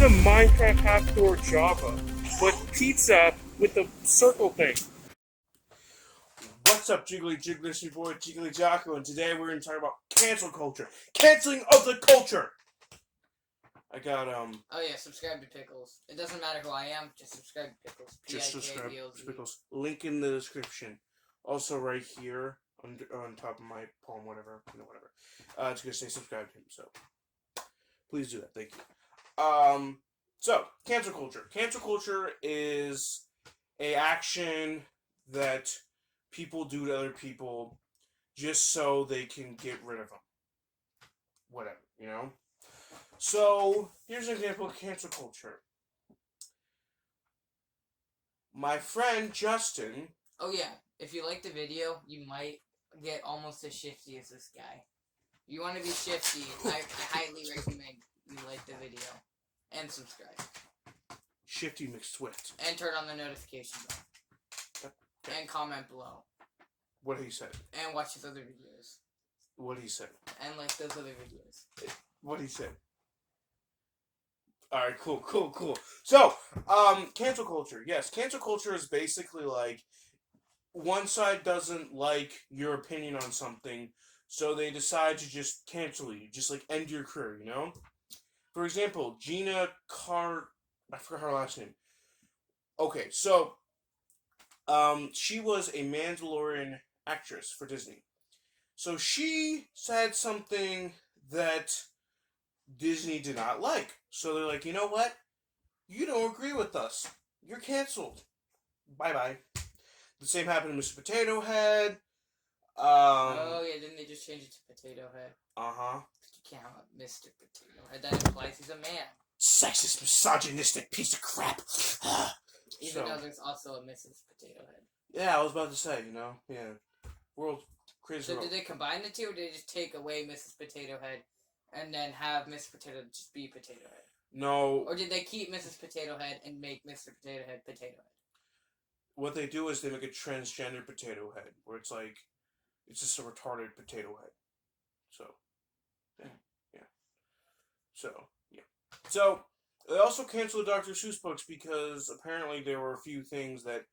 a Minecraft half-core Java, but pizza with the circle thing. What's up, Jiggly? Jiggly, it's your boy Jiggly Jocko, and today we're going to talk about cancel culture. Canceling of the culture! I got, Oh yeah, subscribe to Pickles. It doesn't matter who I am, just subscribe to Pickles. Just subscribe P-I-K-B-L-Z. to Pickles. Link in the description. Also right here, on top of my palm, whatever. It's going to say subscribe to him, so please do that. Thank you. So, cancel culture. Cancel culture is a action that people do to other people just so they can get rid of them. Whatever, you know? So, here's an example of cancel culture. My friend Justin... Oh yeah, if you like the video, you might get almost as shifty as this guy. If you want to be shifty, I highly recommend you like the video. And subscribe. Shifty McSwift. And turn on the notification bell. Okay. And comment below. What he said. And watch his other videos. What he said. And like those other videos. What he said. Alright, cool. So, cancel culture. Yes, cancel culture is basically like one side doesn't like your opinion on something, so they decide to just cancel you. Just like end your career, you know? For example, Gina I forgot her last name. Okay, so she was a Mandalorian actress for Disney. So she said something that Disney did not like. So they're like, you know what? You don't agree with us. You're canceled. Bye-bye. The same happened to Mr. Potato Head. Oh, yeah, didn't they just change it to Potato Head? Uh-huh. You can't have Mr. Potato Head. That implies he's a man. Sexist, misogynistic piece of crap. Even though there's also a Mrs. Potato Head. Yeah, I was about to say, you know? Yeah. Crazy So world. did they combine the two, or did they just take away Mrs. Potato Head and then have Mrs. Potato Head just be Potato Head? No. Or did they keep Mrs. Potato Head and make Mr. Potato Head Potato Head? What they do is they make a transgender potato head, where it's like, it's just a retarded potato head. So, yeah. So, they also canceled Dr. Seuss books because apparently there were a few things that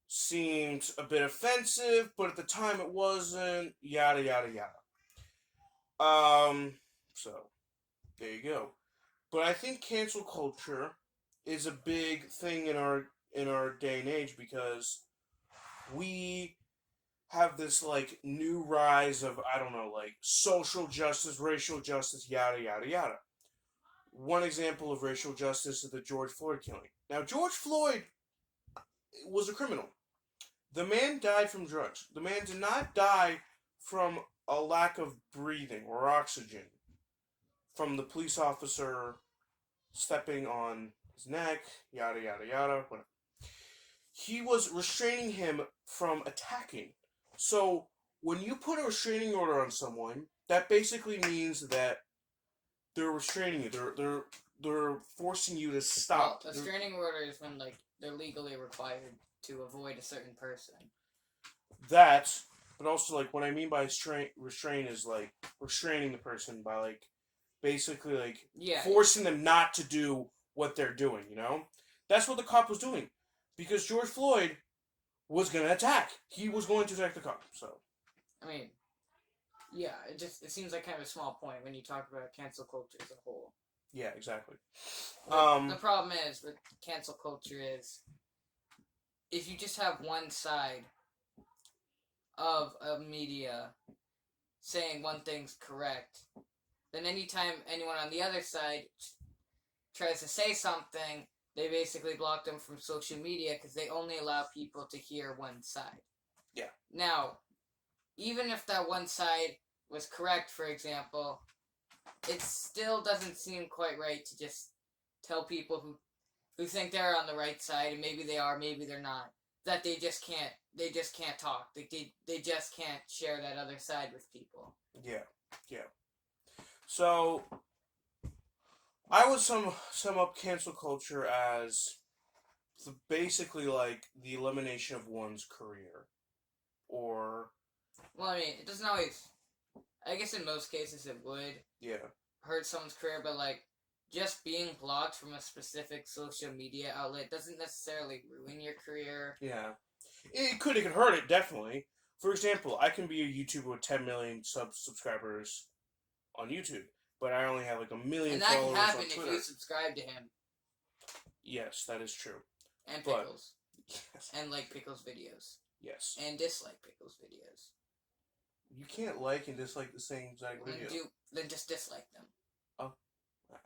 seemed a bit offensive, but at the time it wasn't, yada, yada, yada. So, there you go. But I think cancel culture is a big thing in our day and age because we have this like new rise of, I don't know, like social justice, racial justice, yada yada yada. One example of racial justice is the George Floyd killing. Now, George Floyd was a criminal. The man died from drugs. The man did not die from a lack of breathing or oxygen from the police officer stepping on his neck, yada yada yada, whatever. He was restraining him from attacking. So, when you put a restraining order on someone, that basically means that they're restraining you. They're forcing you to stop. Well, a restraining order is when like they're legally required to avoid a certain person. That, but also like what I mean by restrain is like restraining the person by like basically like forcing them not to do what they're doing, you know? That's what the cop was doing. Because George Floyd was going to attack. He was going to attack the cop, so. I mean, yeah, it seems like kind of a small point when you talk about cancel culture as a whole. Yeah, exactly. The problem is with cancel culture is if you just have one side of a media saying one thing's correct, then anytime anyone on the other side tries to say something, they basically block them from social media because they only allow people to hear one side. Yeah. Now, even if that one side was correct, for example, it still doesn't seem quite right to just tell people who think they're on the right side, and maybe they are, maybe they're not, that they just can't talk. They just can't share that other side with people. Yeah. So, I would sum up cancel culture as basically like the elimination of one's career. Or... Well, I mean, it doesn't always... I guess in most cases it would. Yeah. Hurt someone's career, but like, just being blocked from a specific social media outlet doesn't necessarily ruin your career. Yeah. It could hurt it, definitely. For example, I can be a YouTuber with 10 million subscribers on YouTube, but I only have like 1 million And that followers can happen on if Twitter. you subscribe to him. Yes, that is true. And But, Pickles. yes. And like Pickles videos. Yes. And dislike Pickles videos. You can't like and dislike the same exact video. Then just dislike them. Oh,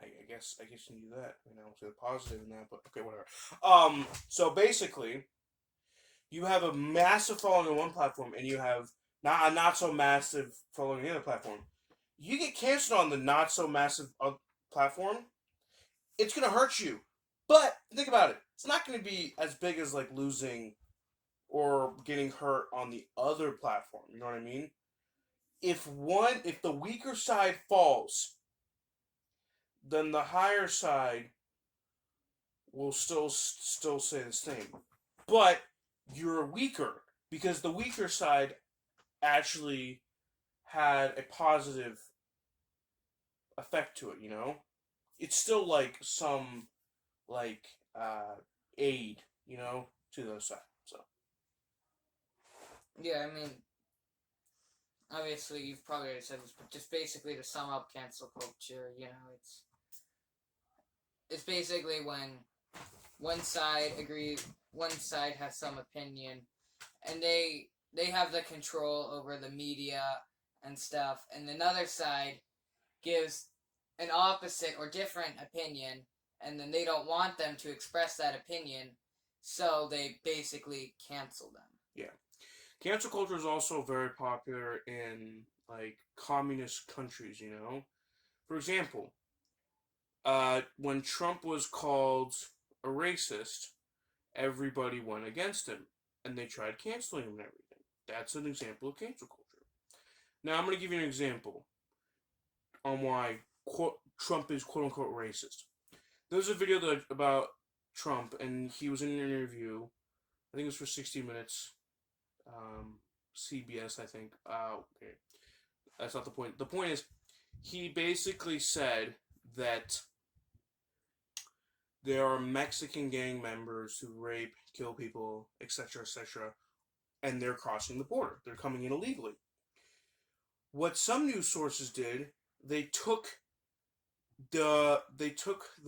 I guess you can do that. I don't see the positive in that, but okay, whatever. So basically, you have a massive following on one platform, and you have not so massive following on the other platform. You get canceled on the not so massive platform, it's gonna hurt you. But think about it; it's not gonna be as big as like losing or getting hurt on the other platform. You know what I mean? If the weaker side falls, then the higher side will still say the same. But you're weaker because the weaker side actually had a positive effect to it, you know? It's still like some like aid, you know, to the other side. So yeah, I mean, obviously you've probably already said this, but just basically to sum up cancel culture, you know, it's basically when one side has some opinion, and they have the control over the media and stuff, and another side gives an opposite or different opinion, and then they don't want them to express that opinion, so they basically cancel them. yeah, cancel culture is also very popular in like communist countries. You know, for example, when Trump was called a racist, everybody went against him, and they tried canceling him and everything. That's an example of cancel culture. Now, I'm going to give you an example on why Trump is quote unquote racist. There's a video about Trump, and he was in an interview. I think it was for 60 Minutes, CBS, I think. Okay, that's not the point. The point is, he basically said that there are Mexican gang members who rape, kill people, etc., etc., and they're crossing the border. They're coming in illegally. What some news sources did, they took the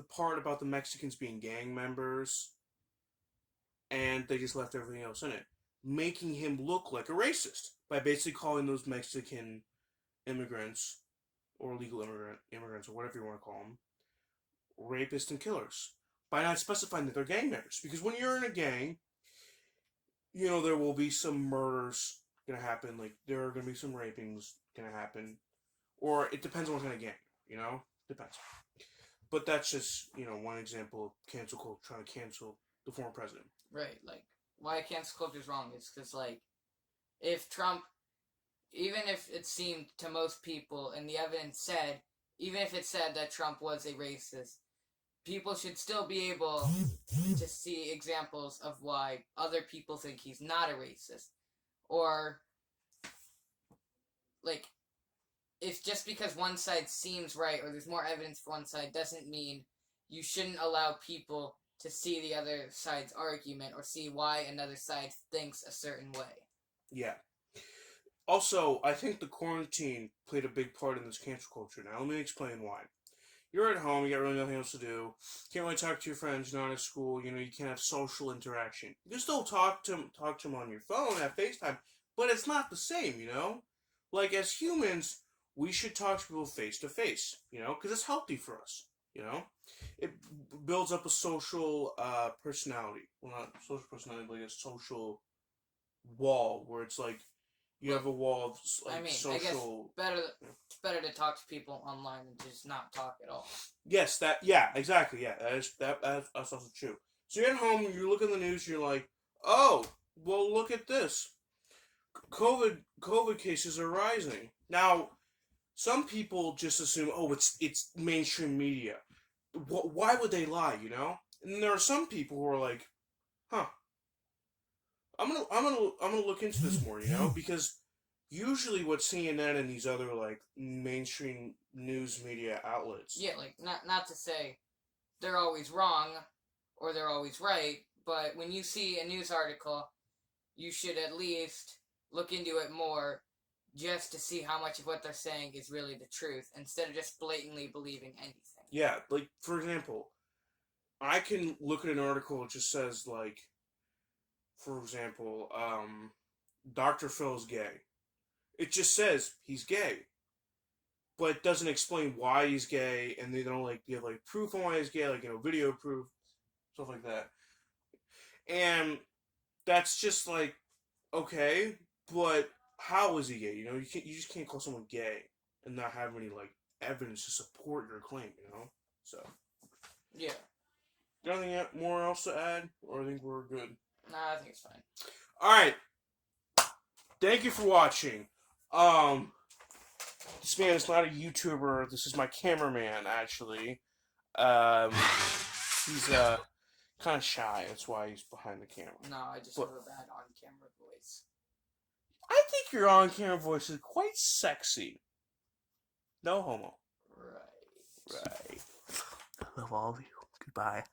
part about the Mexicans being gang members, and they just left everything else in it, making him look like a racist by basically calling those Mexican immigrants or illegal immigrants or whatever you want to call them rapists and killers by not specifying that they're gang members. Because when you're in a gang, you know, there will be some murders gonna happen, like there are gonna be some rapings gonna happen, or it depends on what kind of gang, you know, depends. But that's just, you know, one example of cancel culture trying to cancel the former president. Right, like why cancel culture is wrong is because like if Trump, even if it seemed to most people and the evidence said, even if it said that Trump was a racist, people should still be able to see examples of why other people think he's not a racist. Or, like, if just because one side seems right or there's more evidence for one side doesn't mean you shouldn't allow people to see the other side's argument or see why another side thinks a certain way. Yeah. Also, I think the quarantine played a big part in this cancel culture. Now, let me explain why. You're at home, you got really nothing else to do, can't really talk to your friends, you're not at school, you know, you can't have social interaction. You can still talk to them on your phone, have FaceTime, but it's not the same, you know? Like, as humans, we should talk to people face to face, you know, because it's healthy for us, you know? It builds up a social personality. Well, not social personality, but like a social wall where it's like, you have a wall of like social. I guess it's better to talk to people online than just not talk at all. Yes, exactly, yeah, that's also true. So you're at home, you look at the news, you're like, oh, well, look at this. COVID cases are rising. Now, some people just assume, oh, it's mainstream media. Why would they lie, you know? And then there are some people who are like, huh, I'm gonna look into this more, you know, because usually what CNN and these other like mainstream news media outlets. Yeah, like not to say they're always wrong or they're always right, but when you see a news article, you should at least look into it more just to see how much of what they're saying is really the truth instead of just blatantly believing anything. Yeah, like for example, I can look at an article that just says like, for example, Dr. Phil's gay. It just says he's gay, but it doesn't explain why he's gay, and they don't like give like proof on why he's gay, like video proof, stuff like that. And that's just like okay, but how is he gay? You just can't call someone gay and not have any like evidence to support your claim. So yeah. Got anything more else to add, or I think we're good? Nah, I think it's fine. All right. Thank you for watching. This man is not a YouTuber. This is my cameraman, actually. He's kind of shy. That's why he's behind the camera. No, I just have a bad on-camera voice. I think your on-camera voice is quite sexy. No homo. Right. Right. I love all of you. Goodbye.